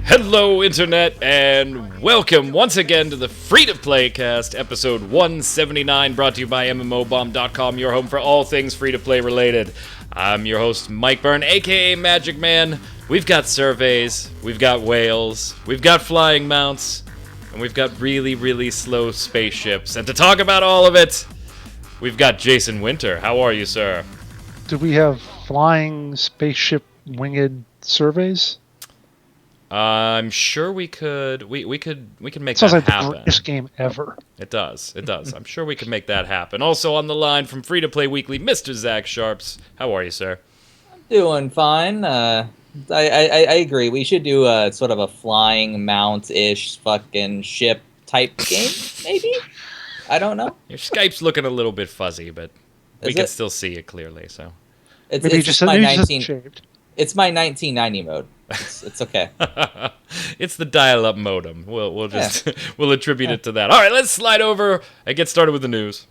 Hello, Internet, and welcome once again to the Free-to-Play Cast, episode 179, brought to you by MMOBomb.com, your home for all things free-to-play related. I'm your host, Mike Byrne, aka Magicman. We've got surveys, we've got whales, we've got flying mounts, and we've got really, really slow spaceships. And to talk about all of it, we've got Jason Winter. How are you, sir? Do we have flying spaceship winged surveys? I'm sure we could. We could make Sounds that like happen. the greatest game ever. It does. It does. I'm sure we could make that happen. Also on the line from Free to Play Weekly, Mr. Zach Sharps. How are you, sir? Doing fine. I agree. We should do a sort of a flying mount-ish fucking ship type game, maybe? I don't know. Your Skype's looking a little bit fuzzy, but we can it? still see it clearly. So Maybe just my 19. It's my 1990 mode. It's okay. It's the dial-up modem. We'll just we'll attribute it to that. All right, let's slide over and get started with the news.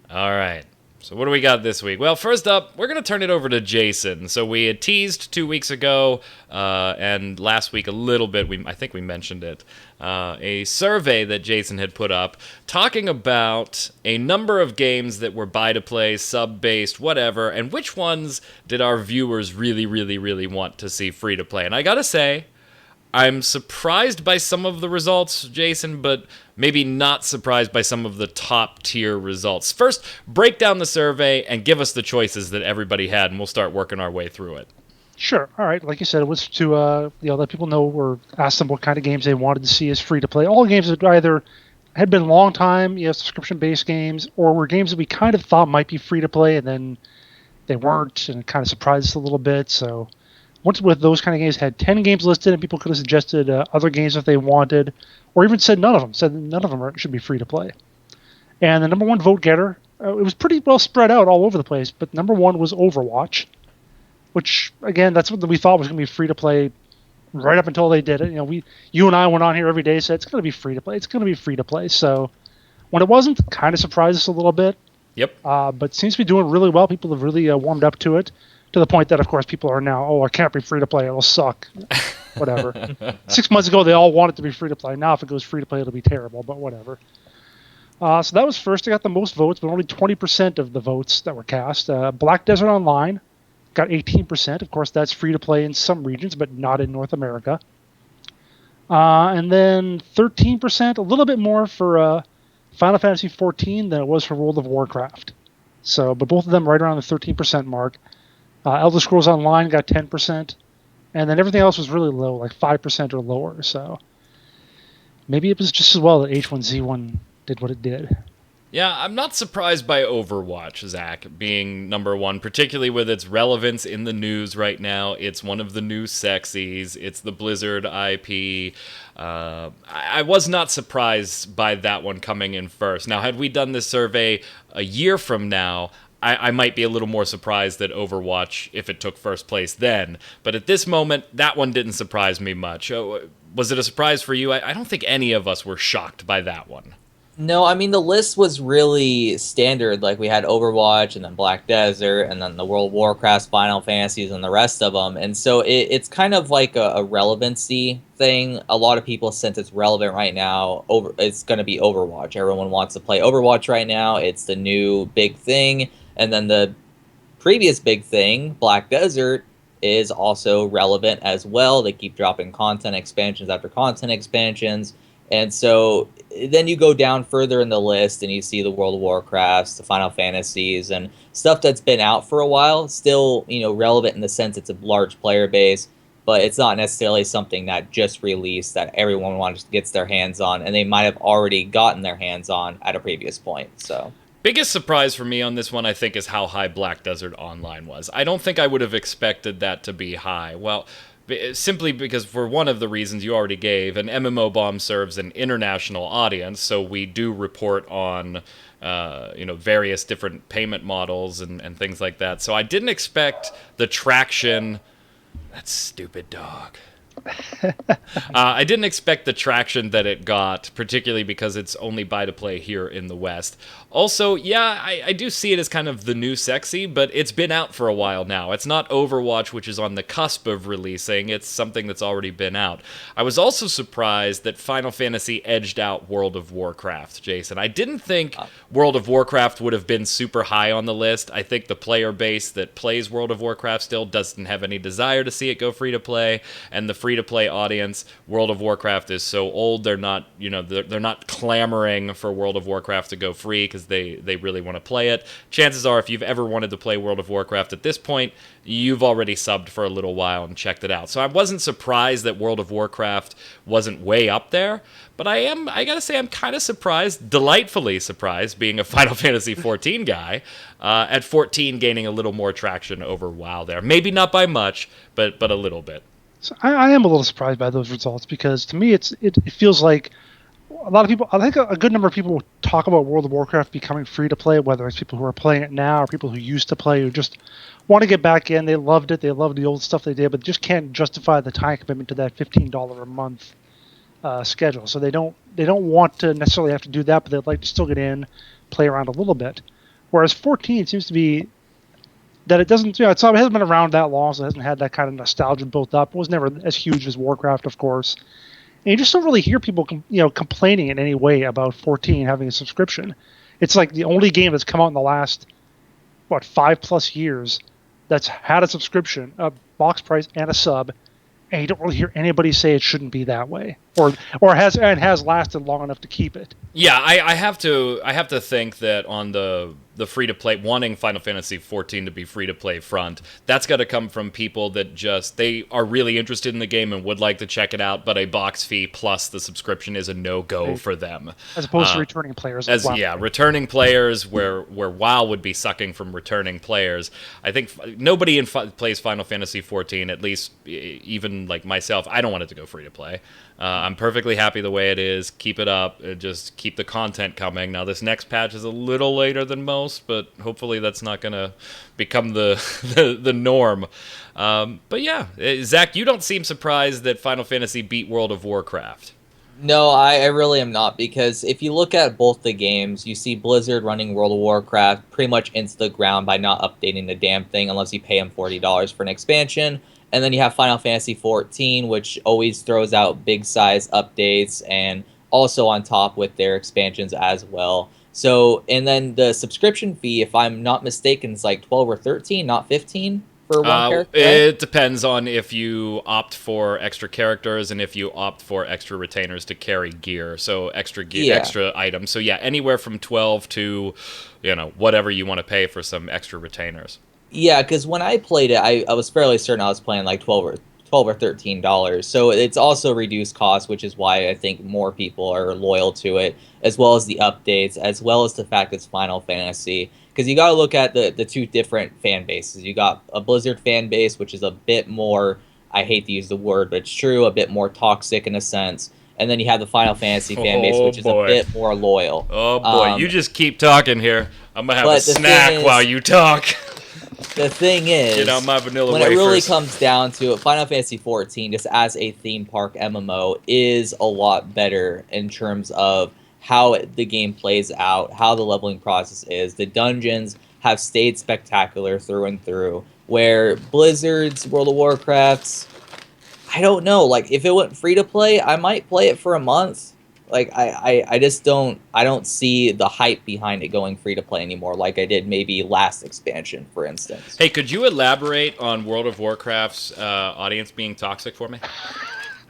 All right. So what do we got this week? Well, first up, we're going to turn it over to Jason. So we had teased 2 weeks ago, and last week a little bit, I think we mentioned it, a survey that Jason had put up talking about a number of games that were buy-to-play, sub-based, whatever, and which ones did our viewers really, really, really want to see free-to-play. And I got to say, I'm surprised by some of the results, Jason, but maybe not surprised by some of the top-tier results. First, break down the survey and give us the choices that everybody had, and we'll start working our way through it. Sure. All right. Like you said, it was to let people know or ask them what kind of games they wanted to see as free-to-play. All games that either had been long time, subscription-based games, or were games that we kind of thought might be free-to-play, and then they weren't, and it kind of surprised us a little bit, so... Once with those kind of games, had 10 games listed, and people could have suggested other games if they wanted, or even said none of them. Said none of them should be free to play. And the number one vote getter, it was pretty well spread out all over the place, but number one was Overwatch, which again, that's what we thought was going to be free to play right up until they did it. You and I went on here every day, said it's going to be free to play. It's going to be free to play. So when it wasn't, it kind of surprised us a little bit. Yep. But seems to be doing really well. People have really warmed up to it. To the point that, of course, people are now, it can't be free-to-play, it'll suck. Whatever. 6 months ago, they all wanted to be free-to-play. Now, if it goes free-to-play, it'll be terrible, but whatever. So that was first. It got the most votes, but only 20% of the votes that were cast. Black Desert Online got 18%. Of course, that's free-to-play in some regions, but not in North America. And then 13%, a little bit more for Final Fantasy XIV than it was for World of Warcraft. So, but both of them right around the 13% mark. Elder Scrolls Online got 10%, and then everything else was really low, like 5% or lower. So maybe it was just as well that H1Z1 did what it did. Yeah, I'm not surprised by Overwatch, Zach, being number one, particularly with its relevance in the news right now. It's one of the new sexies. It's the Blizzard IP. I was not surprised by that one coming in first. Now, had we done this survey a year from now, I might be a little more surprised that Overwatch, if it took first place then. But at this moment, that one didn't surprise me much. Was it a surprise for you? I don't think any of us were shocked by that one. No, I mean, the list was really standard. Like, we had Overwatch, and then Black Desert, and then the World of Warcraft, Final Fantasies, and the rest of them. And so it's kind of like a relevancy thing. A lot of people, since it's relevant right now, it's going to be Overwatch. Everyone wants to play Overwatch right now. It's the new big thing. And then the previous big thing, Black Desert, is also relevant as well. They keep dropping content expansions after content expansions. And so then you go down further in the list and you see the World of Warcrafts, the Final Fantasies, and stuff that's been out for a while. Still, relevant in the sense it's a large player base, but it's not necessarily something that just released that everyone gets their hands on, and they might have already gotten their hands on at a previous point. So... Biggest surprise for me on this one, I think, is how high Black Desert Online was. I don't think I would have expected that to be high. Well, simply because for one of the reasons you already gave, an MMO bomb serves an international audience, so we do report on various different payment models and things like that. So I didn't expect the traction. That stupid dog. I didn't expect the traction that it got, particularly because it's only buy-to-play here in the West. Also, yeah, I do see it as kind of the new sexy, but it's been out for a while now. It's not Overwatch, which is on the cusp of releasing. It's something that's already been out. I was also surprised that Final Fantasy edged out World of Warcraft, Jason. I didn't think World of Warcraft would have been super high on the list. I think the player base that plays World of Warcraft still doesn't have any desire to see it go free-to-play, and the free-to-play audience, World of Warcraft is so old, they're not, they're not clamoring for World of Warcraft to go free because they really want to play it. Chances are, if you've ever wanted to play World of Warcraft at this point, you've already subbed for a little while and checked it out. So I wasn't surprised that World of Warcraft wasn't way up there, but I gotta say, I'm kind of surprised, delightfully surprised, being a Final Fantasy 14 guy, at 14 gaining a little more traction over WoW there. Maybe not by much, but a little bit. So I am a little surprised by those results because to me it feels like a lot of people. I think a good number of people talk about World of Warcraft becoming free to play, whether it's people who are playing it now or people who used to play who just want to get back in. They loved it. They loved the old stuff they did, but just can't justify the time commitment to that $15 a month schedule. So they don't want to necessarily have to do that, but they'd like to still get in, play around a little bit. Whereas 14 seems to be that it doesn't, it hasn't been around that long, so it hasn't had that kind of nostalgia built up. It was never as huge as Warcraft, of course. And you just don't really hear people, complaining in any way about 14 having a subscription. It's like the only game that's come out in the last, 5+ years that's had a subscription, a box price, and a sub, and you don't really hear anybody say it shouldn't be that way, or has lasted long enough to keep it. Yeah, I have to think that on the free to play, wanting Final Fantasy 14 to be free to play front, that's got to come from people that they are really interested in the game and would like to check it out, but a box fee plus the subscription is a no-go for them. As opposed to returning players. Returning players where WoW would be sucking from returning players. I think nobody plays Final Fantasy 14, at least even like myself. I don't want it to go free to play. I'm perfectly happy the way it is. Keep it up. Just keep the content coming. Now, this next patch is a little later than most, but hopefully that's not going to become the norm. But yeah, Zach, you don't seem surprised that Final Fantasy beat World of Warcraft. No, I really am not, because if you look at both the games, you see Blizzard running World of Warcraft pretty much into the ground by not updating the damn thing unless you pay them $40 for an expansion. And then you have Final Fantasy XIV, which always throws out big size updates and also on top with their expansions as well. So, and then the subscription fee, if I'm not mistaken, is like 12 or 13, not 15 for one character. Right? It depends on if you opt for extra characters and if you opt for extra retainers to carry gear. So extra gear, extra items. So yeah, anywhere from 12 to, whatever you want to pay for some extra retainers. Yeah, because when I played it, I was fairly certain I was playing like $12 or $13. So it's also reduced cost, which is why I think more people are loyal to it, as well as the updates, as well as the fact it's Final Fantasy. Because you got to look at the two different fan bases. You got a Blizzard fan base, which is a bit more, I hate to use the word, but it's true, a bit more toxic in a sense. And then you have the Final Fantasy fan base, which is a bit more loyal. Oh boy, you just keep talking here. I'm going to have a snack while you talk. The thing is, my vanilla when wafers. It really comes down to it, Final Fantasy XIV, just as a theme park MMO, is a lot better in terms of how the game plays out, how the leveling process is. The dungeons have stayed spectacular through and through, where Blizzard's World of Warcraft's, I don't know, like, if it went free to play, I might play it for a month. Like, I just don't see the hype behind it going free to play anymore, like I did maybe last expansion, for instance. Hey, could you elaborate on World of Warcraft's audience being toxic for me?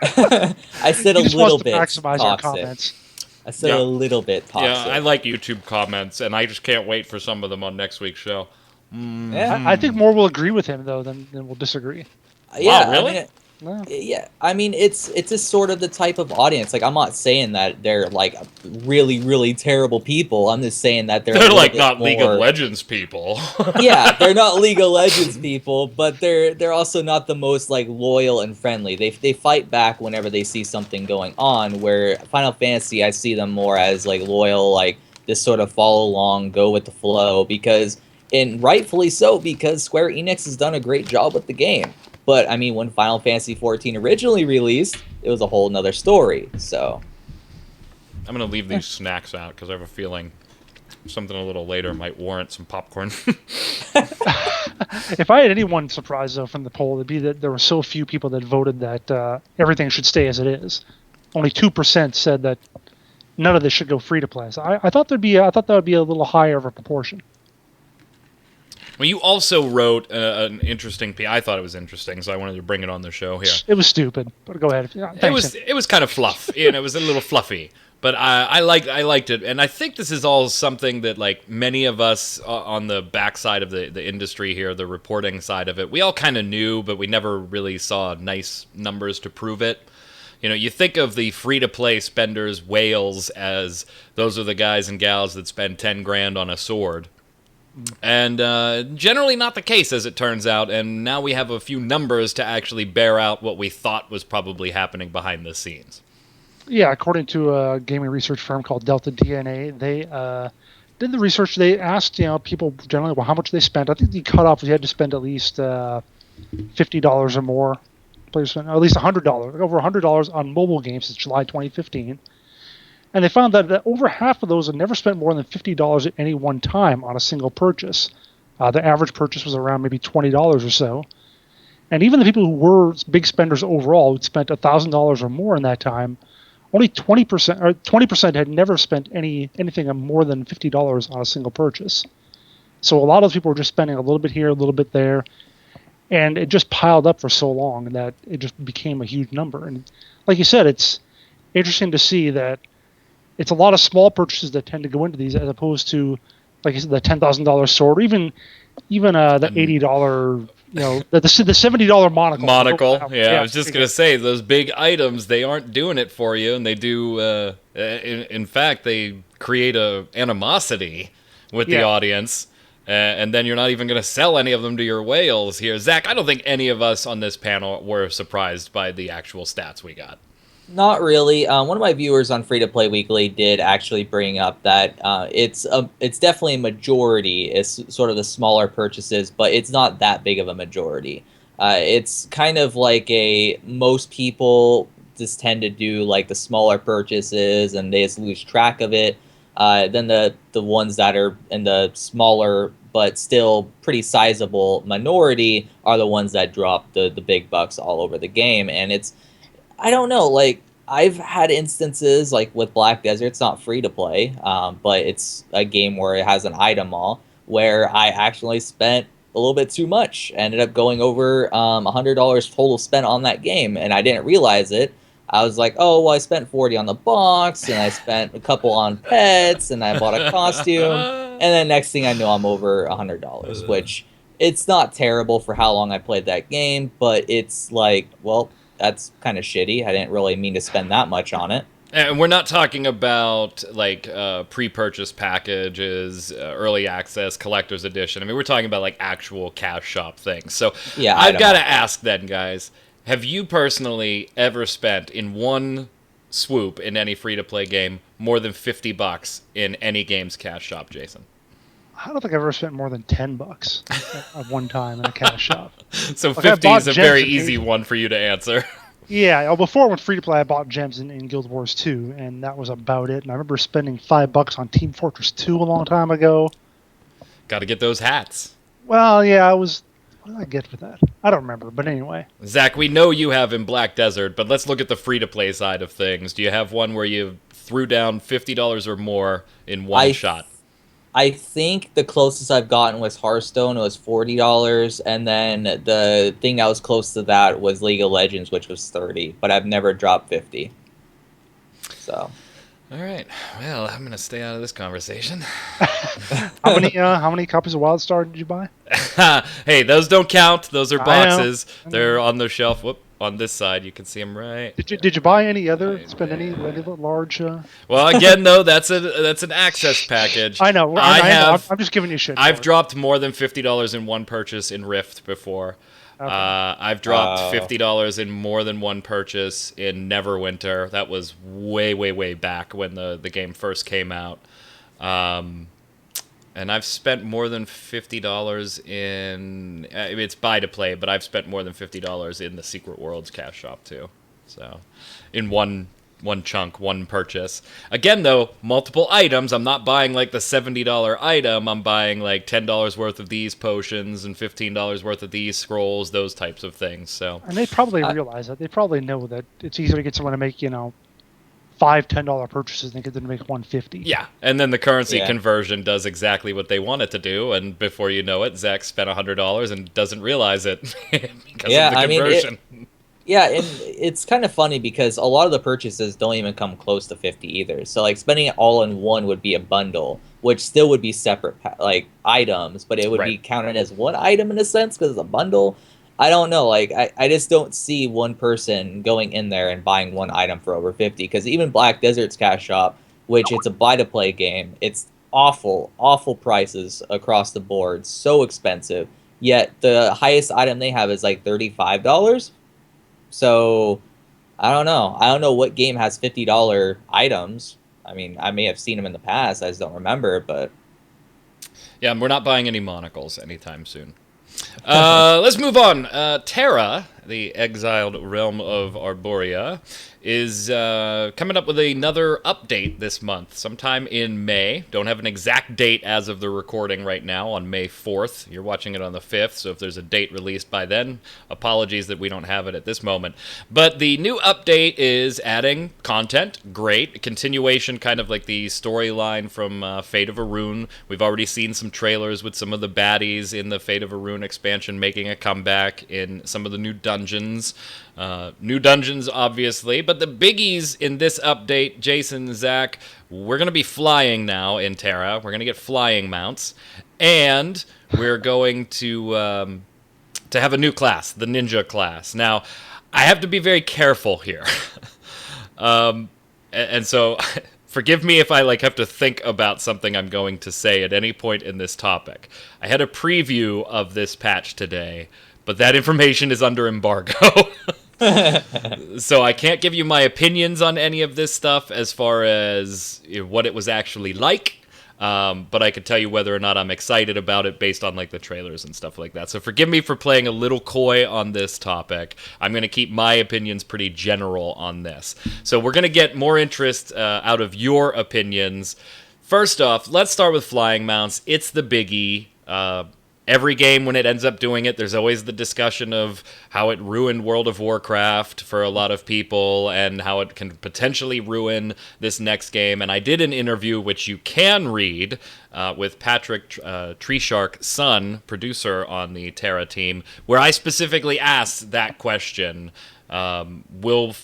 I said a little bit toxic. I said a little bit toxic. Yeah, I like YouTube comments, and I just can't wait for some of them on next week's show. Mm-hmm. Yeah. I think more will agree with him, though, than will disagree. Yeah, wow, really? I mean, it's just sort of the type of audience. Like, I'm not saying that they're like really, really terrible people. I'm just saying that they're like not more... League of Legends people. Yeah, they're not League of Legends people, but they're also not the most like loyal and friendly. They fight back whenever they see something going on. Where Final Fantasy, I see them more as like loyal, like just sort of follow along, go with the flow, and rightfully so, because Square Enix has done a great job with the game. But I mean, when Final Fantasy XIV originally released, it was a whole nother story. So I'm going to leave these snacks out because I have a feeling something a little later might warrant some popcorn. If I had anyone surprised, though, from the poll, it'd be that there were so few people that voted that everything should stay as it is. Only 2% said that none of this should go free to play. So I thought that would be a little higher of a proportion. Well, you also wrote an interesting piece. I thought it was interesting, so I wanted to bring it on the show here. It was stupid, but go ahead. Yeah, thanks. It was kind of fluff. It was a little fluffy. But I liked it, and I think this is all something that like many of us on the backside of the industry here, the reporting side of it, we all kind of knew, but we never really saw nice numbers to prove it. You know, you think of the free-to-play spenders, whales, as those are the guys and gals that spend 10 grand on a sword. And generally not the case, as it turns out, and now we have a few numbers to actually bear out what we thought was probably happening behind the scenes. Yeah, according to a gaming research firm called Delta DNA, they did the research. They asked, people generally, well, how much they spent. I think the cutoff was you had to spend at least $50 or more. Players spent at least $100, over $100 on mobile games since July 2015. And they found that over half of those had never spent more than $50 at any one time on a single purchase. The average purchase was around maybe $20 or so. And even the people who were big spenders overall, who'd spent $1,000 or more in that time, only 20% had never spent anything on more than $50 on a single purchase. So a lot of those people were just spending a little bit here, a little bit there, and it just piled up for so long that it just became a huge number. And like you said, it's interesting to see that it's a lot of small purchases that tend to go into these, as opposed to, like you said, the $10,000 sword, or even the $80. The $70 monocle. Yeah, I was just going to say, those big items, they aren't doing it for you, and they do, in fact, they create a animosity with the audience, and then you're not even going to sell any of them to your whales here. Zach, I don't think any of us on this panel were surprised by the actual stats we got. Not really. One of my viewers on Free to Play Weekly did actually bring up that it's definitely a majority. It's sort of the smaller purchases, but it's not that big of a majority. It's kind of like most people just tend to do like the smaller purchases and they just lose track of it. Then the ones that are in the smaller but still pretty sizable minority are the ones that drop the big bucks all over the game. And I don't know, like, I've had instances, like with Black Desert, it's not free to play, but it's a game where it has an item all, where I actually spent a little bit too much. Ended up going over $100 total spent on that game, and I didn't realize it. I was like, oh, well, I spent $40 on the box, and I spent a couple on pets, and I bought a costume, and then next thing I know, I'm over $100, which it's not terrible for how long I played that game, but it's like, well, that's kind of shitty. I didn't really mean to spend that much on it. And we're not talking about like pre-purchase packages, early access, collector's edition. I mean, we're talking about like actual cash shop things. So yeah, I've got to ask then, guys, have you personally ever spent in one swoop in any free-to-play game more than $50 in any game's cash shop, Jason? I don't think I've ever spent more than $10 at one time in a cash shop. So 50 is a very easy one for you to answer. Yeah, well, before I went free to play, I bought gems in Guild Wars 2, and that was about it. And I remember spending $5 on Team Fortress 2 a long time ago. Got to get those hats. Well, yeah, what did I get for that? I don't remember, but anyway. Zach, we know you have in Black Desert, but let's look at the free-to-play side of things. Do you have one where you threw down $50 or more in one shot? I think the closest I've gotten was Hearthstone. It was $40, and then the thing that was close to that was League of Legends, which was $30. But I've never dropped $50. So, all right. Well, I'm gonna stay out of this conversation. How many copies of WildStar did you buy? Hey, those don't count. Those are boxes. They're on the shelf. Whoop. On this side, you can see them right. Did you buy any other? Spend any large? Well, again, though, that's an access package. I know. I'm just giving you shit. I've dropped more than $50 in one purchase in Rift before. Okay. I've dropped $50 in more than one purchase in Neverwinter. That was way, way, way back when the game first came out. And I've spent more than $50 in... it's buy to play, but I've spent more than $50 in the Secret Worlds cash shop, too. So, in one chunk, one purchase. Again, though, multiple items. I'm not buying like the $70 item. I'm buying like $10 worth of these potions and $15 worth of these scrolls, those types of things. So, and they probably realize that. They probably know that it's easier to get someone to make, $5, $10 purchases than get them to make 150. Yeah, and then the currency conversion does exactly what they want it to do, and before you know it, Zach spent $100 and doesn't realize it because of the conversion. Yeah, and it's kind of funny because a lot of the purchases don't even come close to 50 either. So like spending it all in one would be a bundle, which still would be separate like items, but it would be counted as one item in a sense because it's a bundle. I don't know. Like I just don't see one person going in there and buying one item for over 50 because even Black Desert's cash shop, which it's a buy to play game, it's awful prices across the board, so expensive. Yet the highest item they have is like $35. So, I don't know. I don't know what game has $50 items. I mean, I may have seen them in the past. I just don't remember, but... Yeah, we're not buying any monocles anytime soon. Let's move on. TERA, the exiled realm of Arborea, is coming up with another update this month, sometime in May. Don't have an exact date as of the recording right now on May 4th. You're watching it on the 5th, so if there's a date released by then, apologies that we don't have it at this moment. But the new update is adding content, great. A continuation, kind of like the storyline from Fate of Arun. We've already seen some trailers with some of the baddies in the Fate of Arun expansion making a comeback in some of the new dungeons. New dungeons, obviously, but the biggies in this update, Jason, Zach, we're going to be flying now in TERA. We're going to get flying mounts, and we're going to have a new class, the ninja class. Now, I have to be very careful here, and so forgive me if I have to think about something I'm going to say at any point in this topic. I had a preview of this patch today, but that information is under embargo. So I can't give you my opinions on any of this stuff as far as what it was actually like, but I can tell you whether or not I'm excited about it based on the trailers and stuff like that. So forgive me for playing a little coy on this topic. I'm going to keep my opinions pretty general on this. So we're going to get more interest out of your opinions. First off, let's start with flying mounts. It's the biggie. Every game, when it ends up doing it, there's always the discussion of how it ruined World of Warcraft for a lot of people and how it can potentially ruin this next game. And I did an interview, which you can read, with Patrick Treeshark's son, producer on the TERA team, where I specifically asked that question. Will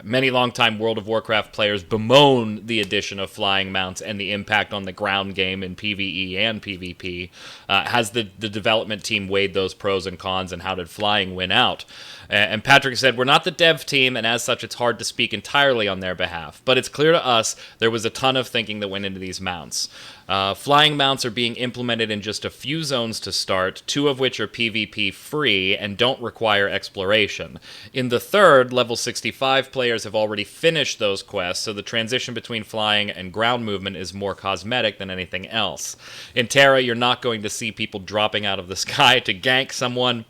many longtime World of Warcraft players bemoan the addition of flying mounts and the impact on the ground game in PvE and PvP? Has the development team weighed those pros and cons, and how did flying win out? And Patrick said, we're not the dev team, and as such, it's hard to speak entirely on their behalf. But it's clear to us there was a ton of thinking that went into these mounts. Flying mounts are being implemented in just a few zones to start, 2 of which are PvP free and don't require exploration. In the third, level 65 players have already finished those quests, so the transition between flying and ground movement is more cosmetic than anything else. In TERA, you're not going to see people dropping out of the sky to gank someone.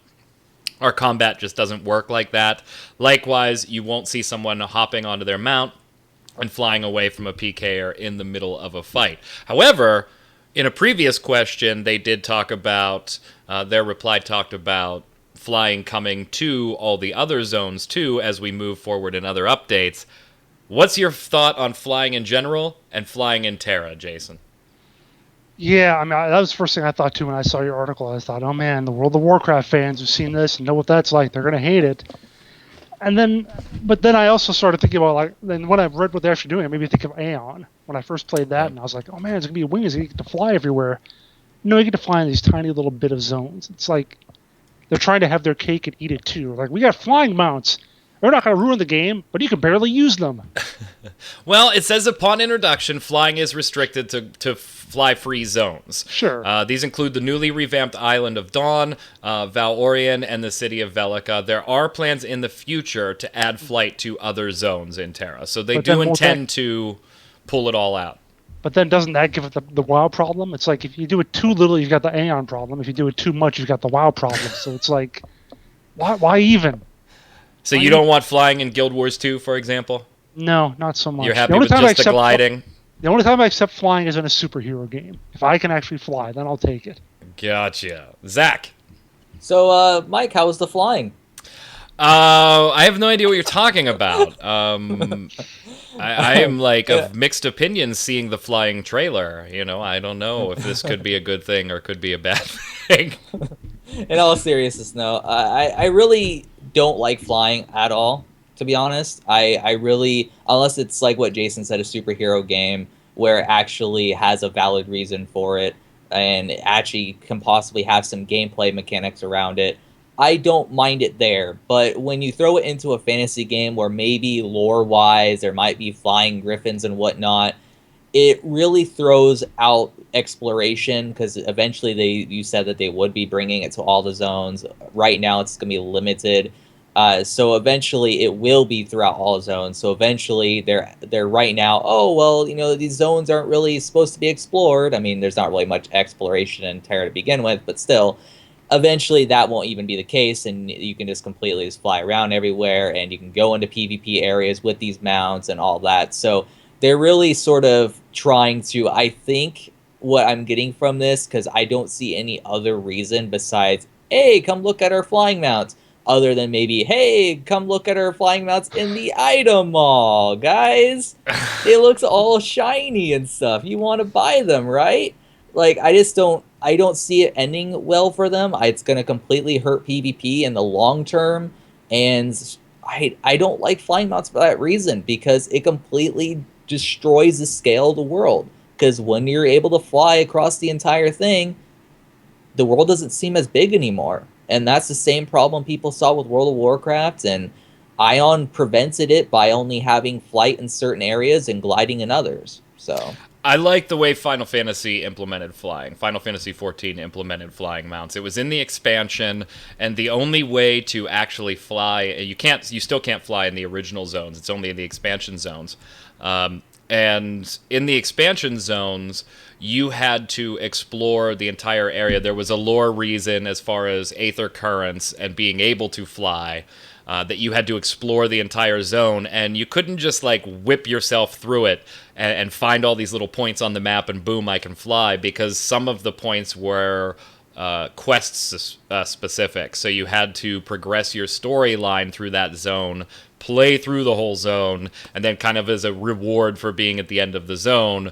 Our combat just doesn't work like that. Likewise, you won't see someone hopping onto their mount and flying away from a PKer in the middle of a fight. However, in a previous question, they did talk about, their reply talked about flying coming to all the other zones too as we move forward in other updates. What's your thought on flying in general and flying in TERA, Jason? Yeah, I mean, that was the first thing I thought too when I saw your article. I thought, oh man, the World of Warcraft fans who've seen this and know what that's like, they're going to hate it. But then I also started thinking about, then when I read what they're actually doing, it made me think of Aeon. When I first played that, and I was like, oh man, it's going to be wings, you get to fly everywhere. No, you get to fly in these tiny little bit of zones. It's like they're trying to have their cake and eat it too. Like, we got flying mounts. They're not going to ruin the game, but you can barely use them. Well, it says upon introduction, flying is restricted to fly-free zones. Sure. These include the newly revamped Island of Dawn, Valorian, and the city of Velica. There are plans in the future to add flight to other zones in TERA, so they do intend to pull it all out. But then doesn't that give it the wow problem? It's like if you do it too little, you've got the Aeon problem. If you do it too much, you've got the wow problem. So it's like, why even? So you don't want flying in Guild Wars 2, for example? No, not so much. You're happy with just the gliding? The only time I accept flying is in a superhero game. If I can actually fly, then I'll take it. Gotcha. Zach? So, Mike, how was the flying? I have no idea what you're talking about. I am like of mixed opinions seeing the flying trailer. You know, I don't know if this could be a good thing or could be a bad thing. In all seriousness, no. I really don't like flying at all, to be honest. I really, unless it's like what Jason said, a superhero game where it actually has a valid reason for it and it actually can possibly have some gameplay mechanics around it, I don't mind it there. But when you throw it into a fantasy game where maybe lore-wise there might be flying griffins and whatnot, it really throws out exploration, because eventually you said that they would be bringing it to all the zones. Right now it's going to be limited. So eventually it will be throughout all zones. So eventually they're right now, oh, well, you know, these zones aren't really supposed to be explored. I mean, there's not really much exploration in TERA to begin with, but still, eventually that won't even be the case, and you can just completely just fly around everywhere, and you can go into PvP areas with these mounts and all that. So they're really sort of trying to, I think, what I'm getting from this, because I don't see any other reason besides, hey, come look at our flying mounts, other than maybe, hey, come look at our flying mounts in the item mall, guys. It looks all shiny and stuff. You want to buy them, right? Like, I don't see it ending well for them. It's going to completely hurt PvP in the long term, and I don't like flying mounts for that reason, because it completely destroys the scale of the world. Because when you're able to fly across the entire thing, the world doesn't seem as big anymore. And that's the same problem people saw with World of Warcraft, and Ion prevented it by only having flight in certain areas and gliding in others. So I like the way Final Fantasy implemented flying. Final Fantasy XIV implemented flying mounts. It was in the expansion, and the only way to actually fly, you still can't fly in the original zones. It's only in the expansion zones. And in the expansion zones, you had to explore the entire area. There was a lore reason as far as aether currents and being able to fly, that you had to explore the entire zone, and you couldn't just like whip yourself through it and find all these little points on the map and boom, I can fly, because some of the points were quests specific. So you had to progress your storyline through that zone, play through the whole zone, and then kind of as a reward for being at the end of the zone,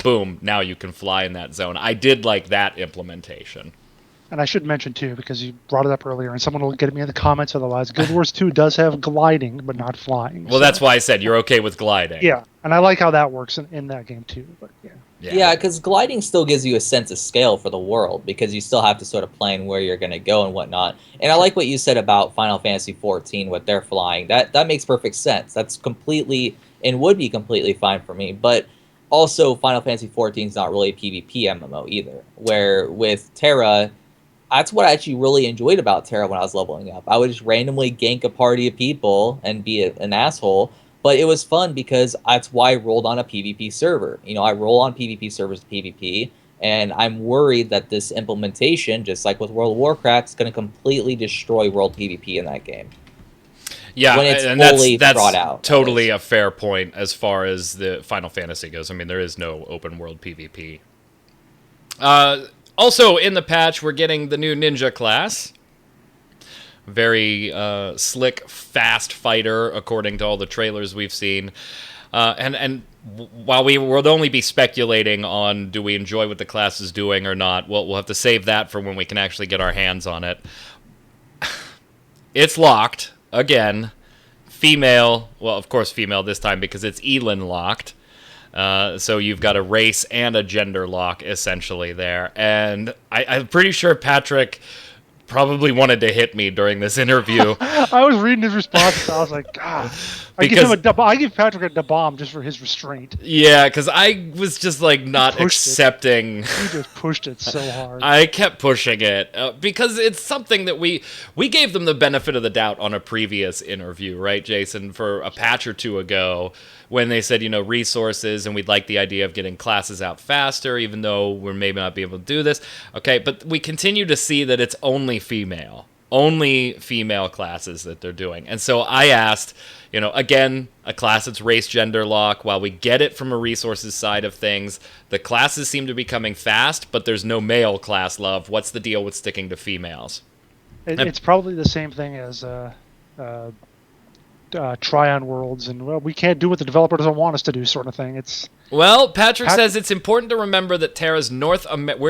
boom, now you can fly in that zone. I did like that implementation. And I should mention, too, because you brought it up earlier, and someone will get me in the comments otherwise, Guild Wars 2 does have gliding, but not flying. Well, so that's why I said you're okay with gliding. Yeah, and I like how that works in that game, too. But yeah, because gliding still gives you a sense of scale for the world, because you still have to sort of plan where you're going to go and whatnot. And I like what you said about Final Fantasy XIV with their flying. That makes perfect sense. That's completely, and would be completely fine for me. But also, Final Fantasy XIV is not really a PvP MMO either, where with TERA, that's what I actually really enjoyed about TERA when I was leveling up. I would just randomly gank a party of people and be an asshole, but it was fun because that's why I rolled on a PvP server. You know, I roll on PvP servers to PvP, and I'm worried that this implementation, just like with World of Warcraft, is going to completely destroy world PvP in that game. Yeah, when it's and fully that's brought out. Totally a fair point as far as the Final Fantasy goes. I mean, there is no open world PvP. Also, in the patch, we're getting the new ninja class. Very slick, fast fighter, according to all the trailers we've seen. And while we would only be speculating on do we enjoy what the class is doing or not, we'll have to save that for when we can actually get our hands on it. It's locked, again. Female, well, of course female this time because it's Elin locked. So you've got a race and a gender lock, essentially, there. And I'm pretty sure Patrick probably wanted to hit me during this interview. I was reading his response, and I was like, God. I give Patrick a bomb just for his restraint. Yeah, because I was just like not accepting. He just pushed it so hard. I kept pushing it because it's something that we gave them the benefit of the doubt on a previous interview, right, Jason, for a patch or two ago, when they said, resources, and we'd like the idea of getting classes out faster, even though we're maybe not be able to do this. Okay, but we continue to see that it's only female classes that they're doing. And so I asked, again, a class that's race gender lock. While we get it from a resources side of things, the classes seem to be coming fast, but there's no male class love. What's the deal with sticking to females? It's probably the same thing as Tryon Worlds, and we can't do what the developer doesn't want us to do, sort of thing. Well, Patrick says it's important to remember that TERA's North American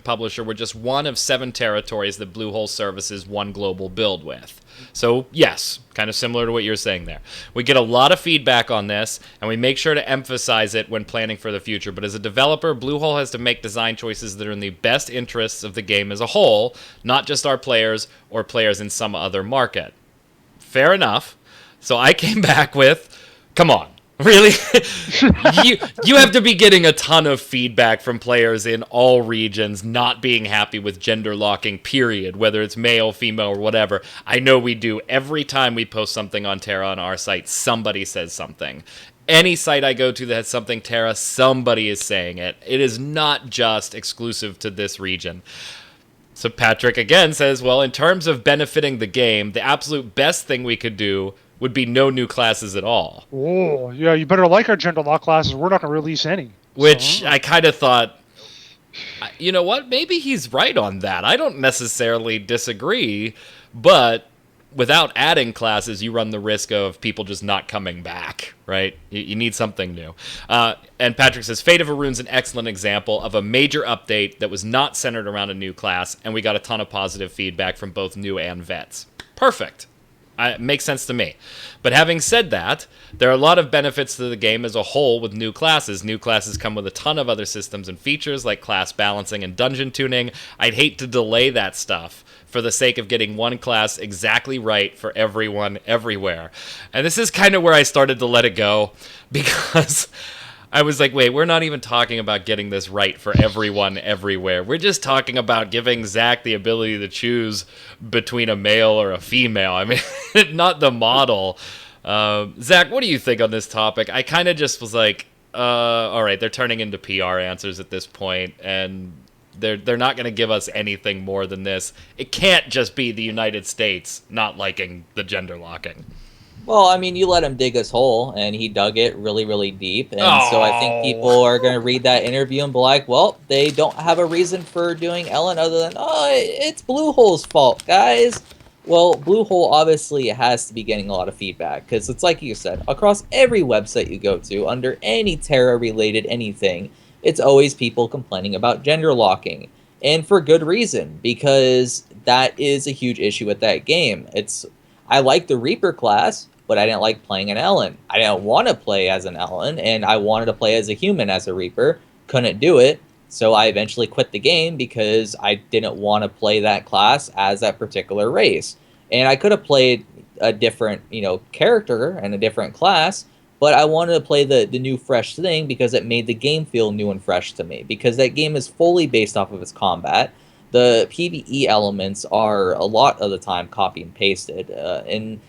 publisher, we're just one of 7 territories that Bluehole services one global build with. So, yes, kind of similar to what you're saying there. We get a lot of feedback on this, and we make sure to emphasize it when planning for the future. But as a developer, Bluehole has to make design choices that are in the best interests of the game as a whole, not just our players or players in some other market. Fair enough. So I came back with, come on. Really? you have to be getting a ton of feedback from players in all regions not being happy with gender locking, period, whether it's male, female, or whatever. I know we do. Every time we post something on TERA on our site, somebody says something. Any site I go to that has something TERA, somebody is saying it. It is not just exclusive to this region. So Patrick again says, well, in terms of benefiting the game, the absolute best thing we could do would be no new classes at all. Oh, yeah, you better like our gender lock classes. We're not going to release any. Which I kind of thought, you know what? Maybe he's right on that. I don't necessarily disagree, but without adding classes, you run the risk of people just not coming back, right? You need something new. And Patrick says, Fate of Arune's an excellent example of a major update that was not centered around a new class, and we got a ton of positive feedback from both new and vets. Perfect. It makes sense to me. But having said that, there are a lot of benefits to the game as a whole with new classes. New classes come with a ton of other systems and features like class balancing and dungeon tuning. I'd hate to delay that stuff for the sake of getting one class exactly right for everyone, everywhere. And this is kind of where I started to let it go, because I was like, wait, we're not even talking about getting this right for everyone, everywhere. We're just talking about giving Zach the ability to choose between a male or a female. I mean, not the model. Zach, what do you think on this topic? I kind of just was like, all right, they're turning into PR answers at this point, and they're not going to give us anything more than this. It can't just be the United States not liking the gender locking. Well, I mean, you let him dig his hole, and he dug it really, really deep. And so I think people are going to read that interview and be like, well, they don't have a reason for doing Ellen other than, it's Bluehole's fault, guys. Well, Bluehole obviously has to be getting a lot of feedback, because it's like you said, across every website you go to, under any TERA-related anything, it's always people complaining about gender locking. And for good reason, because that is a huge issue with that game. I like the Reaper class, but I didn't like playing an Ellen. I didn't want to play as an Ellen, and I wanted to play as a human as a Reaper. Couldn't do it, so I eventually quit the game because I didn't want to play that class as that particular race. And I could have played a different, character and a different class, but I wanted to play the new fresh thing because it made the game feel new and fresh to me, because that game is fully based off of its combat. The PvE elements are a lot of the time copy and pasted, and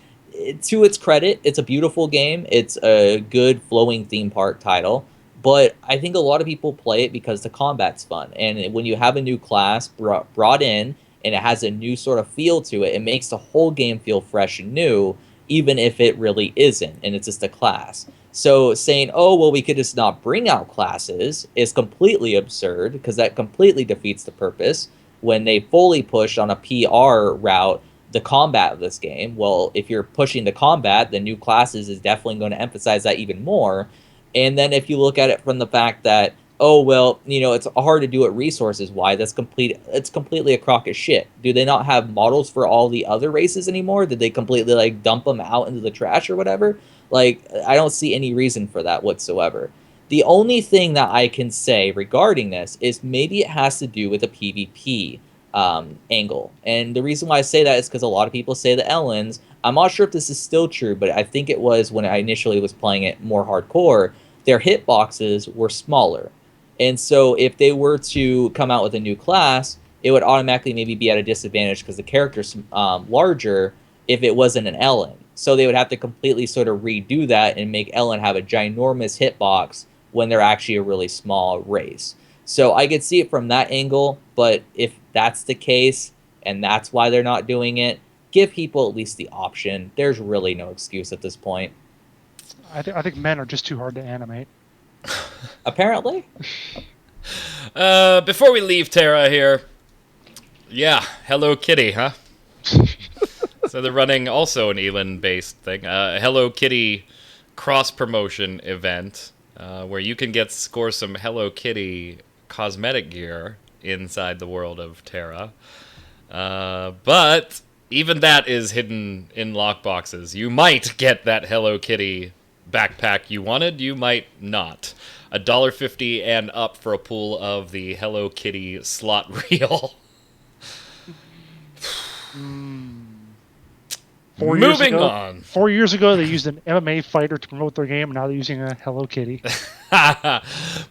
to its credit, it's a beautiful game. It's a good flowing theme park title, but I think a lot of people play it because the combat's fun. And when you have a new class brought in and it has a new sort of feel to it, it makes the whole game feel fresh and new, even if it really isn't, and it's just a class. So saying, oh, well, we could just not bring out classes is completely absurd, because that completely defeats the purpose when they fully push on a PR route the combat of this game. Well, if you're pushing the combat, the new classes is definitely going to emphasize that even more. And then if you look at it from the fact that, oh, well, it's hard to do it resources-wise, it's completely a crock of shit. Do they not have models for all the other races anymore? Did they completely, dump them out into the trash or whatever? I don't see any reason for that whatsoever. The only thing that I can say regarding this is maybe it has to do with a PvP angle. And the reason why I say that is because a lot of people say the Ellens I'm not sure if this is still true, but I think it was when I initially was playing it more hardcore, their hitboxes were smaller. And so if they were to come out with a new class, it would automatically maybe be at a disadvantage because the character's larger if it wasn't an Ellen. So they would have to completely sort of redo that and make Ellen have a ginormous hitbox when they're actually a really small race. So I could see it from that angle, but if that's the case and that's why they're not doing it, give people at least the option. There's really no excuse at this point. I think men are just too hard to animate. Apparently. Before we leave TERA here, yeah, Hello Kitty, huh? So they're running also an Elon-based thing, Hello Kitty cross-promotion event, where you can score some Hello Kitty cosmetic gear inside the world of TERA. But even that is hidden in lockboxes. You might get that Hello Kitty backpack you wanted, you might not. $1.50 and up for a pool of the Hello Kitty slot reel. Moving on. 4 years ago, they used an MMA fighter to promote their game. Now they're using a Hello Kitty.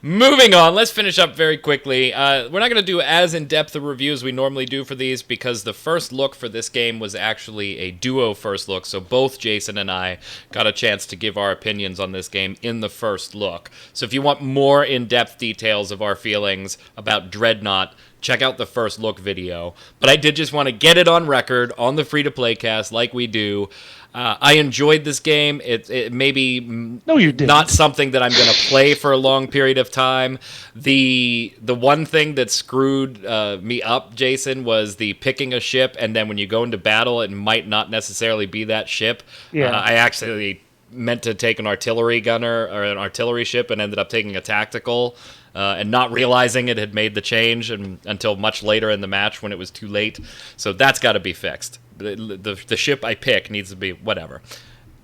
Moving on. Let's finish up very quickly. We're not going to do as in-depth a review as we normally do for these because the first look for this game was actually a duo first look. So both Jason and I got a chance to give our opinions on this game in the first look. So if you want more in-depth details of our feelings about Dreadnought, check out the first look video. But I did just want to get it on record on the free-to-play cast like we do. I enjoyed this game. It may be not something that I'm going to play for a long period of time. The one thing that screwed me up, Jason, was the picking a ship, and then when you go into battle, it might not necessarily be that ship. Yeah. I actually meant to take an artillery gunner or an artillery ship and ended up taking a tactical. And not realizing it had made the change until much later in the match when it was too late. So that's got to be fixed. The ship I pick needs to be whatever.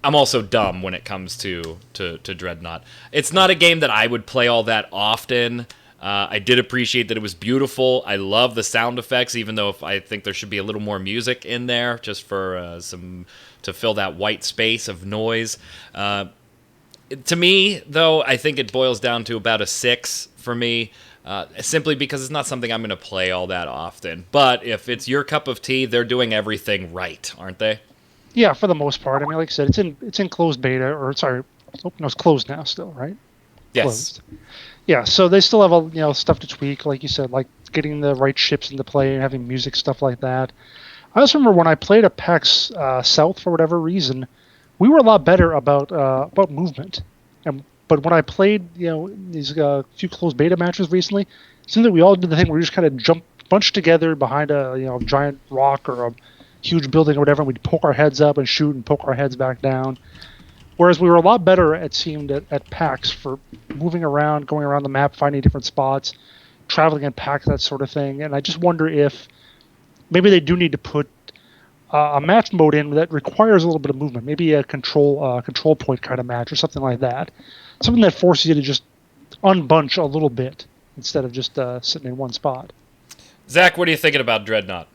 I'm also dumb when it comes to Dreadnought. It's not a game that I would play all that often. I did appreciate that it was beautiful. I love the sound effects, even though I think there should be a little more music in there just for to fill that white space of noise. To me, though, I think it boils down to about a 6 for me, simply because it's not something I'm going to play all that often. But if it's your cup of tea, they're doing everything right, aren't they? Yeah, for the most part. I mean, like I said, it's in closed beta, or sorry, no, it's closed now still, right? Yes. Closed. Yeah, so they still have stuff to tweak, like you said, like getting the right ships into play and having music, stuff like that. I also remember when I played at PAX South for whatever reason, we were a lot better about movement. But when I played, these few closed beta matches recently, it seemed that we all did the thing where we just kind of bunched together behind a giant rock or a huge building or whatever, and we'd poke our heads up and shoot and poke our heads back down. Whereas we were a lot better, it seemed, at PAX for moving around, going around the map, finding different spots, traveling in PAX, that sort of thing. And I just wonder if maybe they do need to put a match mode in that requires a little bit of movement, maybe a control point kind of match or something like that. Something that forces you to just unbunch a little bit instead of just sitting in one spot. Zach, what are you thinking about Dreadnought?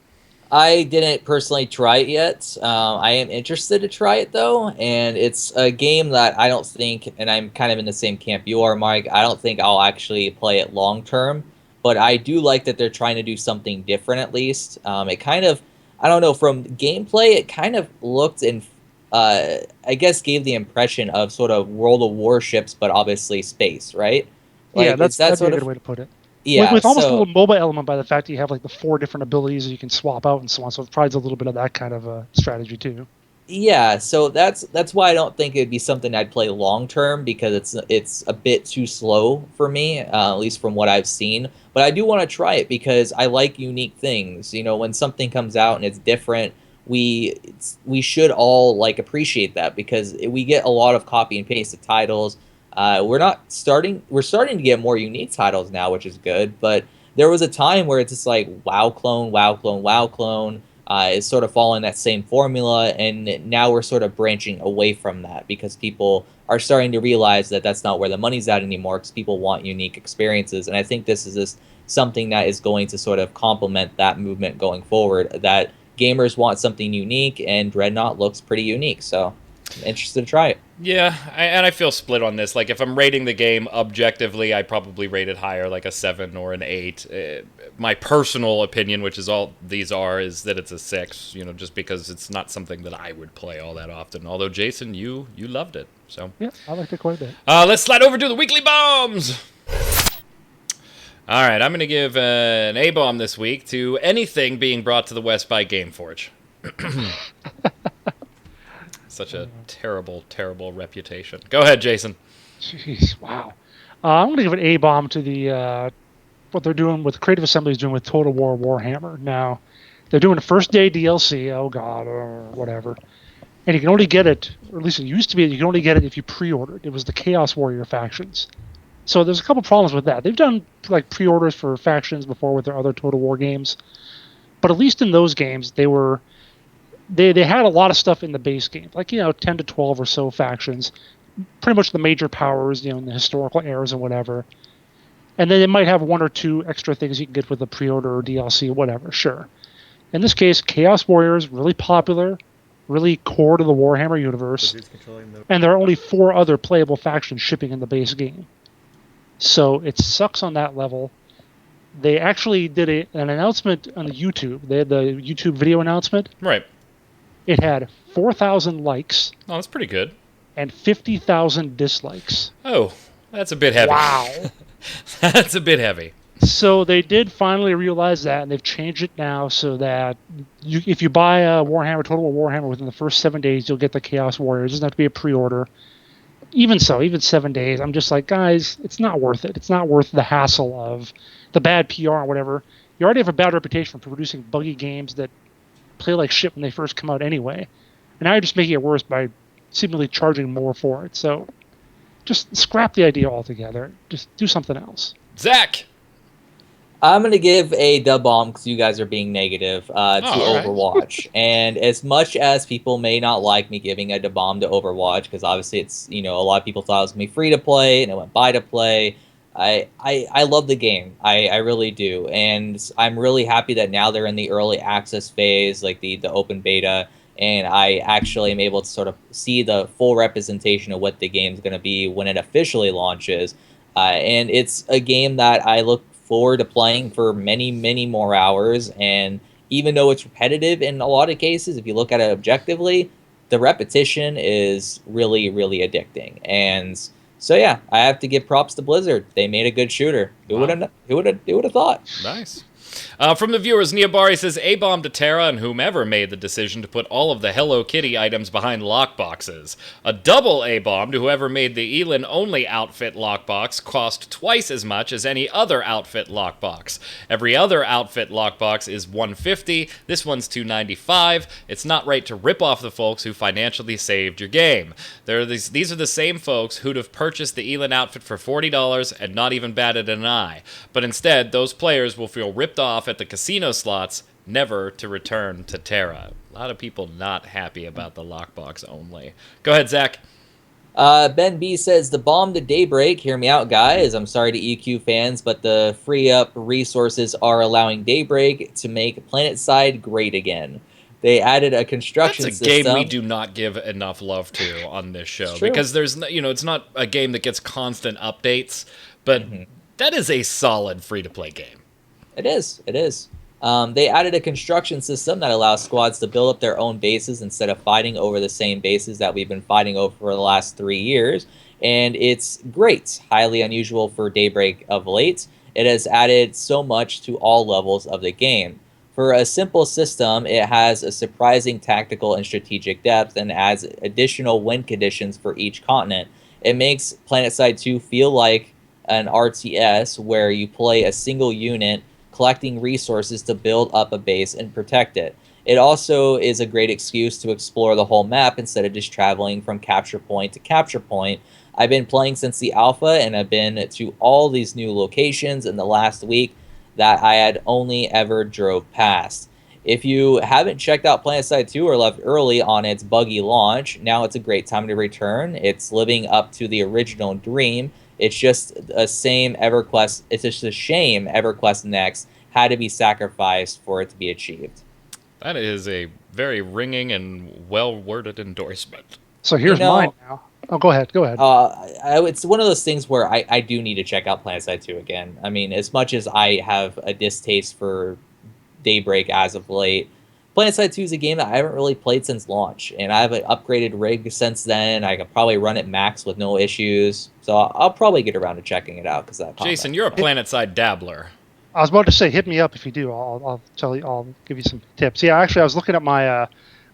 I didn't personally try it yet. I am interested to try it, though, and it's a game that I don't think, and I'm kind of in the same camp you are, Mike, I don't think I'll actually play it long-term, but I do like that they're trying to do something different, at least. It kind of, I don't know, from gameplay, it kind of looked and, I guess, gave the impression of sort of World of Warships, but obviously space, right? Like, yeah, that's a good way to put it. Yeah, with almost a little MOBA element by the fact that you have like the 4 different abilities that you can swap out and so on. So it provides a little bit of that kind of strategy too. Yeah, so that's why I don't think it'd be something I'd play long term, because it's a bit too slow for me, at least from what I've seen. But I do want to try it because I like unique things. When something comes out and it's different, we should all appreciate that, because we get a lot of copy and paste of titles. We're starting to get more unique titles now, which is good, but there was a time where it's just like WoW clone, WoW clone, WoW clone. It's sort of following that same formula, and now we're sort of branching away from that because people are starting to realize that that's not where the money's at anymore, because people want unique experiences. And I think this is something that is going to sort of complement that movement going forward, that gamers want something unique, and Dreadnought looks pretty unique. So I'm interested to try it. Yeah, and I feel split on this. Like, if I'm rating the game objectively, I probably rate it higher, like a 7 or an 8. My personal opinion, which is all these are, is that it's a 6, just because it's not something that I would play all that often. Although, Jason, you loved it. So Yeah, I liked it quite a bit. let's slide over to the weekly bombs! All right, I'm going to give an A-bomb this week to anything being brought to the West by Gameforge. Such a terrible, terrible reputation. Go ahead, Jason. Jeez, wow. I'm going to give an A-bomb to the what they're doing, what Creative Assembly is doing with Total War Warhammer. Now, they're doing a first day DLC, oh god, or whatever. And you can only get it, or at least it used to be, you can only get it if you pre-ordered. It was the Chaos Warrior factions. So there's a couple problems with that. They've done like pre-orders for factions before with their other Total War games. But at least in those games, they had a lot of stuff in the base game, like 10 to 12 or so factions, pretty much the major powers, in the historical eras and whatever. And then they might have 1 or 2 extra things you can get with the pre-order or DLC or whatever, sure. In this case, Chaos Warriors, really popular, really core to the Warhammer universe, and there are only 4 other playable factions shipping in the base game. So it sucks on that level. They actually did an announcement on the YouTube. They had the YouTube video announcement. Right. It had 4,000 likes. Oh, that's pretty good. And 50,000 dislikes. Oh, that's a bit heavy. Wow. That's a bit heavy. So they did finally realize that, and they've changed it now so that if you buy a Total War Warhammer within the first 7 days, you'll get the Chaos Warriors. It doesn't have to be a pre-order. Even so, even 7 days, I'm just like, guys, it's not worth it. It's not worth the hassle of the bad PR or whatever. You already have a bad reputation for producing buggy games that play like shit when they first come out anyway. And now you're just making it worse by seemingly charging more for it. So just scrap the idea altogether. Just do something else. Zach! I'm going to give a dub bomb because you guys are being negative to Overwatch. And as much as people may not like me giving a dub bomb to Overwatch, because obviously it's, a lot of people thought it was going to be free to play and it went buy to play. I love the game. I really do. And I'm really happy that now they're in the early access phase, like the open beta. And I actually am able to sort of see the full representation of what the game's going to be when it officially launches. And it's a game that I look forward to playing for many, many more hours. And even though it's repetitive in a lot of cases, if you look at it objectively, the repetition is really, really addicting. And so, yeah, I have to give props to Blizzard. They made a good shooter. Who would have thought? Nice. From the viewers, Niabari says, A-bomb to TERA and whomever made the decision to put all of the Hello Kitty items behind lockboxes. A double A-bomb to whoever made the Elin-only outfit lockbox cost twice as much as any other outfit lockbox. Every other outfit lockbox is $150. This one's $295. It's not right to rip off the folks who financially saved your game. These are the same folks who'd have purchased the Elin outfit for $40 and not even batted an eye. But instead, those players will feel ripped off at the casino slots, never to return to TERA. A lot of people not happy about the lockbox only. Go ahead, Zach. Ben B says, the bomb to Daybreak. Hear me out, guys. I'm sorry to EQ fans, but the free-up resources are allowing Daybreak to make PlanetSide great again. They added a construction system. That's a game we do not give enough love to on this show because there's, it's not a game that gets constant updates, but that is a solid free-to-play game. It is. They added a construction system that allows squads to build up their own bases instead of fighting over the same bases that we've been fighting over for the last 3 years. And it's great. Highly unusual for Daybreak of late. It has added so much to all levels of the game. For a simple system, it has a surprising tactical and strategic depth and adds additional win conditions for each continent. It makes PlanetSide 2 feel like an RTS where you play a single unit collecting resources to build up a base and protect it. It also is a great excuse to explore the whole map instead of just traveling from capture point to capture point. I've been playing since the alpha, and I've been to all these new locations in the last week that I had only ever drove past. If you haven't checked out PlanetSide 2 or left early on its buggy launch, now it's a great time to return. It's living up to the original dream. It's just a shame EverQuest Next had to be sacrificed for it to be achieved. That is a very ringing and well-worded endorsement. So here's mine now. Oh, go ahead. It's one of those things where I do need to check out PlanetSide 2 again. I mean, as much as I have a distaste for Daybreak as of late, PlanetSide 2 is a game that I haven't really played since launch, and I have an upgraded rig since then. I can probably run it max with no issues, so I'll probably get around to checking it out. Jason, you're a PlanetSide dabbler. I was about to say, hit me up if you do. I'll tell you. I'll give you some tips. Yeah, actually, I was looking at my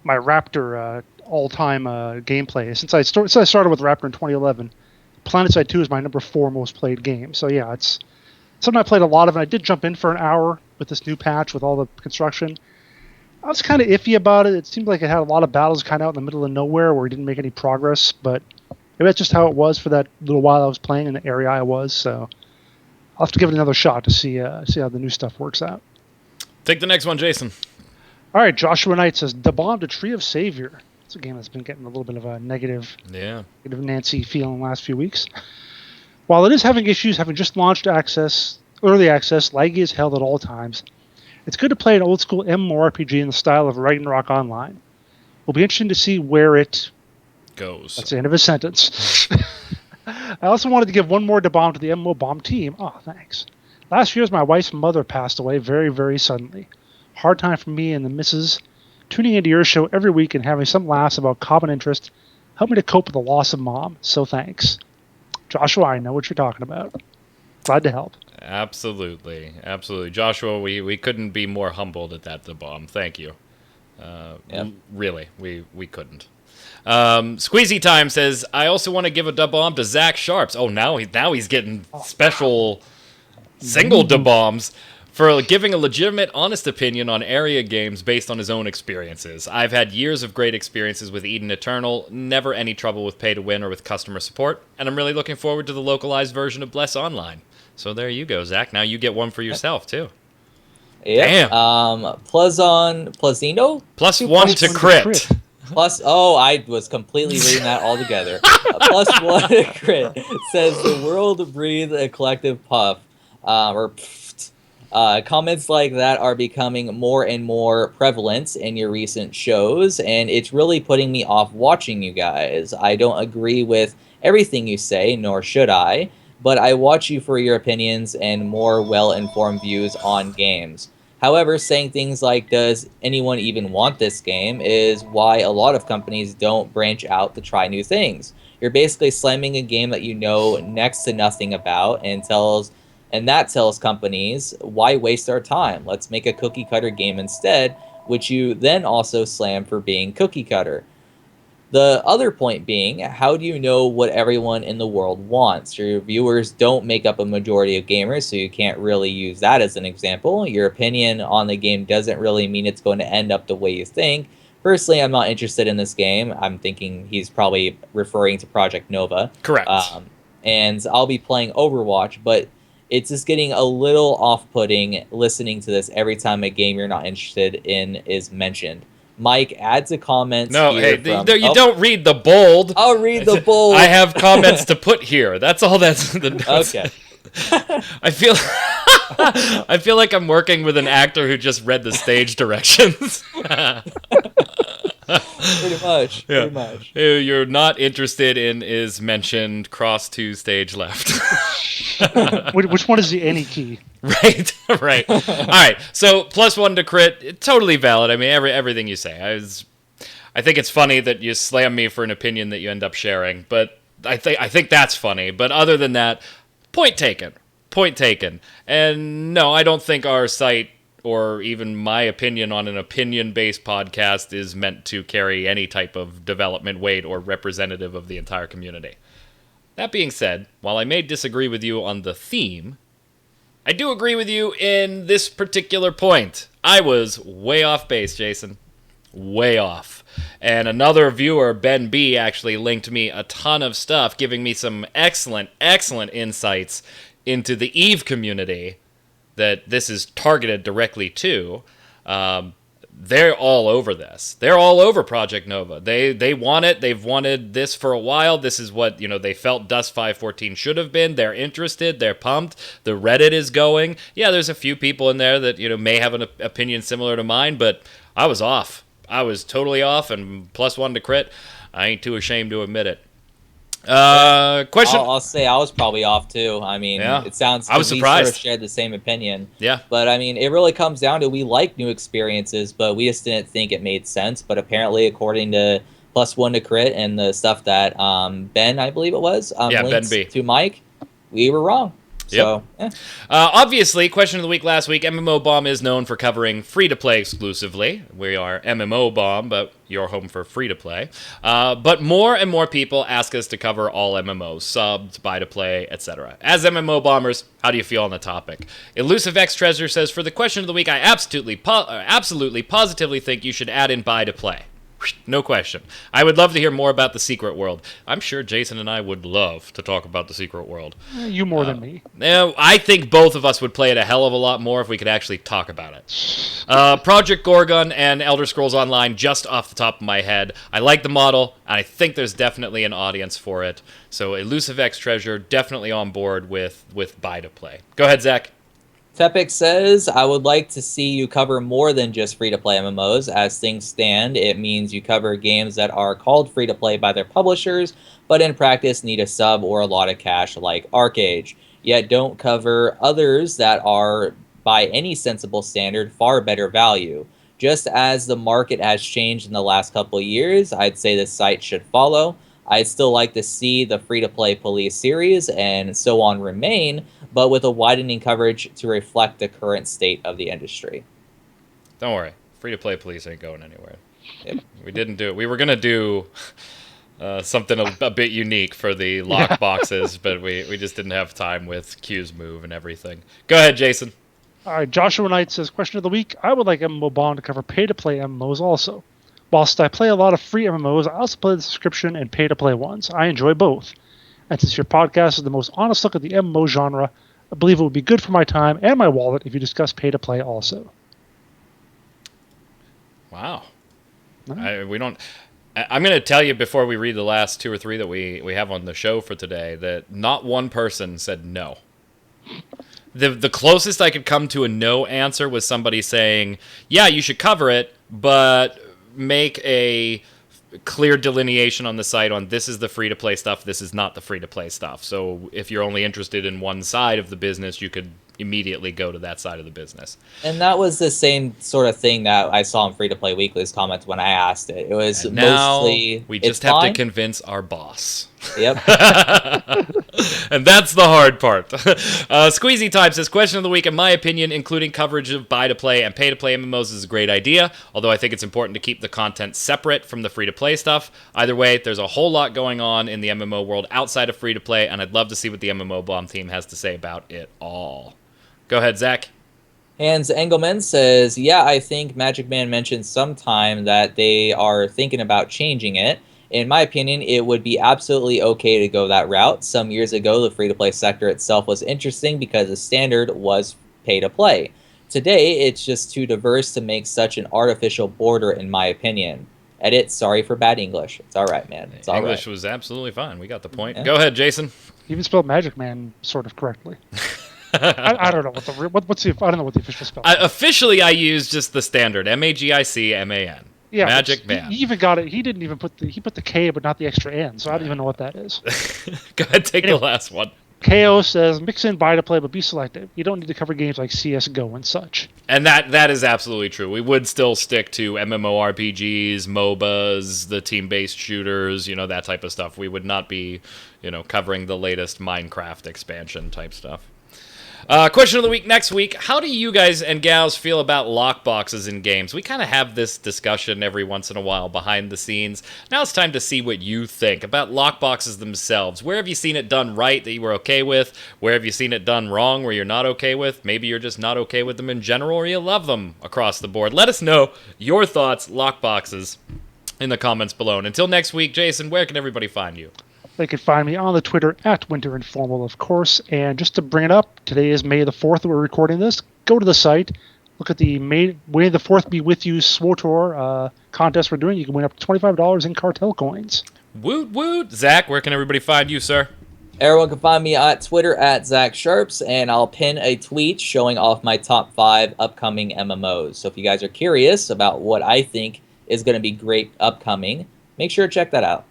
my Raptor all-time gameplay since I started with Raptor in 2011. PlanetSide 2 is my number 4 most played game. So yeah, it's something I played a lot of, and I did jump in for an hour with this new patch with all the construction. I was kind of iffy about it. It seemed like it had a lot of battles kind of out in the middle of nowhere where we didn't make any progress, but maybe that's just how it was for that little while I was playing in the area I was. So I'll have to give it another shot to see how the new stuff works out. Take the next one, Jason. All right, Joshua Knight says, "The Bomb to Tree of Savior." It's a game that's been getting a little bit of a negative Nancy feel in the last few weeks. While it is having issues, having just launched early access, laggy as hell at all times, it's good to play an old-school MMORPG in the style of Ragnarok Online. It'll be interesting to see where it goes. That's the end of his sentence. I also wanted to give one more bomb to the MMO Bomb team. Oh, thanks. Last year, my wife's mother passed away very, very suddenly. Hard time for me and the missus. Tuning into your show every week and having some laughs about common interest helped me to cope with the loss of Mom. So thanks. Joshua, I know what you're talking about. Glad to help. Absolutely. Joshua, we couldn't be more humbled at that, the bomb. Thank you. Really, we couldn't. Squeezy Time says, I also want to give a da bomb to Zach Sharps. Oh, now he's getting special single da bombs for giving a legitimate, honest opinion on area games based on his own experiences. I've had years of great experiences with Eden Eternal, never any trouble with pay to win or with customer support, and I'm really looking forward to the localized version of Bless Online. So there you go, Zach. Now you get one for yourself, too. Yeah. Plazino? +1 to crit. I was completely reading that all together. +1 to crit says the world breathe a collective puff. Comments like that are becoming more and more prevalent in your recent shows, and it's really putting me off watching you guys. I don't agree with everything you say, nor should I, but I watch you for your opinions and more well-informed views on games. However, saying things like, does anyone even want this game, is why a lot of companies don't branch out to try new things. You're basically slamming a game that you know next to nothing about, and that tells companies, why waste our time? Let's make a cookie-cutter game instead, which you then also slam for being cookie-cutter. The other point being, how do you know what everyone in the world wants? Your viewers don't make up a majority of gamers, so you can't really use that as an example. Your opinion on the game doesn't really mean it's going to end up the way you think. Personally, I'm not interested in this game. I'm thinking he's probably referring to Project Nova. Correct. And I'll be playing Overwatch, but it's just getting a little off-putting listening to this every time a game you're not interested in is mentioned. Mike adds a comment. No, you don't read the bold. I'll read the bold. I have comments to put here. That's all. That's the notes. Okay. I feel like I'm working with an actor who just read the stage directions. Pretty much. You're not interested in is mentioned cross to stage left. Which one is the any key? Right. All right. So +1 to crit, totally valid. I mean, everything you say. I think it's funny that you slam me for an opinion that you end up sharing, but I think that's funny. But other than that, point taken. And no, I don't think our site or even my opinion on an opinion-based podcast is meant to carry any type of development weight or representative of the entire community. That being said, while I may disagree with you on the theme, I do agree with you in this particular point. I was way off base, Jason. Way off. And another viewer, Ben B, actually linked me a ton of stuff, giving me some excellent insights into the EVE community that this is targeted directly to. they're all over this. They're all over Project Nova. They want it. They've wanted this for a while. This is what, they felt Dust 514 should have been. They're interested. They're pumped. The Reddit is going. Yeah, there's a few people in there that, may have an opinion similar to mine, but I was off. I was totally off, and +1 to crit. I ain't too ashamed to admit it. Question. I'll say I was probably off too. I mean, It sounds I was we surprised. sort of shared the same opinion. Yeah. But I mean, it really comes down to we like new experiences, but we just didn't think it made sense. But apparently, according to +1 to crit and the stuff that Ben, I believe it was, Ben B. to Mike, we were wrong. So, obviously, question of the week last week, MMO Bomb is known for covering free-to-play exclusively. We are MMO Bomb, but you're home for free-to-play. But more and more people ask us to cover all MMOs, subs, buy-to-play, etc. As MMO Bombers, how do you feel on the topic? Elusive X Treasure says, for the question of the week, I absolutely, positively think you should add in buy-to-play. No question. I would love to hear more about the Secret World. I'm sure Jason and I would love to talk about the Secret World. You more than me. I think both of us would play it a hell of a lot more if we could actually talk about it. Project Gorgon and Elder Scrolls Online, just off the top of my head. I like the model, and I think there's definitely an audience for it. So Elusive X Treasure, definitely on board with buy-to-play. Go ahead, Zach. Tepic says, I would like to see you cover more than just free-to-play MMOs. As things stand, it means you cover games that are called free-to-play by their publishers, but in practice need a sub or a lot of cash like ArcAge. Yet don't cover others that are, by any sensible standard, far better value. Just as the market has changed in the last couple of years, I'd say the site should follow. I'd still like to see the free-to-play police series and so on remain, but with a widening coverage to reflect the current state of the industry. Don't worry. Free-to-play police ain't going anywhere. Yep. We didn't do it. We were going to do something a bit unique for the lock boxes, but we just didn't have time with Q's move and everything. Go ahead, Jason. All right, Joshua Knight says, question of the week, I would like MMO Bond to cover pay-to-play MMOs also. Whilst I play a lot of free MMOs, I also play the subscription and pay-to-play ones. I enjoy both. And since your podcast is the most honest look at the MMO genre, I believe it would be good for my time and my wallet if you discuss pay-to-play also. Wow. I'm going to tell you before we read the last 2 or 3 that we have on the show for today that not one person said no. The closest I could come to a no answer was somebody saying, yeah, you should cover it, but make a clear delineation on the site on this is the free-to-play stuff, this is not the free-to-play stuff. So if you're only interested in one side of the business, you could immediately go to that side of the business. And that was the same sort of thing that I saw in Free to Play Weekly's comments when I asked it. It was and now mostly we just have to convince our boss. Yep. And that's the hard part. Squeezy Time says, question of the week, in my opinion, including coverage of buy-to-play and pay-to-play MMOs is a great idea, although I think it's important to keep the content separate from the free-to-play stuff. Either way, there's a whole lot going on in the MMO world outside of free-to-play, and I'd love to see what the MMO Bomb team has to say about it all. Go ahead, Zach. Hans Engelman says, yeah, I think magicman mentioned sometime that they are thinking about changing it. In my opinion, it would be absolutely okay to go that route. Some years ago, the free-to-play sector itself was interesting because the standard was pay-to-play. Today, it's just too diverse to make such an artificial border, in my opinion. Edit, sorry for bad English. It's all right, man. It's all right. English was absolutely fine. We got the point. Yeah. Go ahead, Jason. You even spelled Magic Man sort of correctly. I don't know what's the I don't know what the official spelling is. Officially, I use just the standard MAGICMAN. Yeah, Magic Man. He even got it. He didn't even put the K, but not the extra N. So I don't even know what that is. Go ahead, take the last one. KO says, mix in buy-to-play, but be selective. You don't need to cover games like CSGO and such. And that is absolutely true. We would still stick to MMORPGs, MOBAs, the team-based shooters, that type of stuff. We would not be, covering the latest Minecraft expansion type stuff. Question of the week next week. How do you guys and gals feel about lockboxes in games? We kind of have this discussion every once in a while behind the scenes. Now it's time to see what you think about lockboxes themselves. Where have you seen it done right that you were okay with? Where have you seen it done wrong where you're not okay with? Maybe you're just not okay with them in general or you love them across the board. Let us know your thoughts, lockboxes, in the comments below. And until next week, Jason, where can everybody find you? They can find me on the Twitter at Winter Informal, of course. And just to bring it up, today is May the 4th that we're recording this. Go to the site, look at the May the 4th Be With You SWOTOR contest we're doing. You can win up to $25 in cartel coins. Woot woot. Zach, where can everybody find you, sir? Everyone can find me at Twitter at Zach Sharps, and I'll pin a tweet showing off my top 5 upcoming MMOs. So if you guys are curious about what I think is going to be great upcoming, make sure to check that out.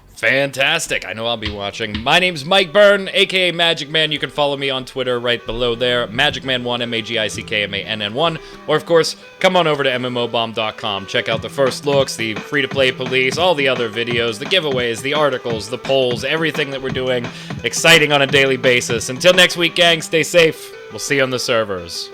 Fantastic. I know I'll be watching. My name's Mike Byrne, a.k.a. Magic Man. You can follow me on Twitter right below there. MagicMan1, MAGICKMANN1. Or, of course, come on over to MMOBomb.com. Check out the first looks, the free-to-play police, all the other videos, the giveaways, the articles, the polls, everything that we're doing. Exciting on a daily basis. Until next week, gang, stay safe. We'll see you on the servers.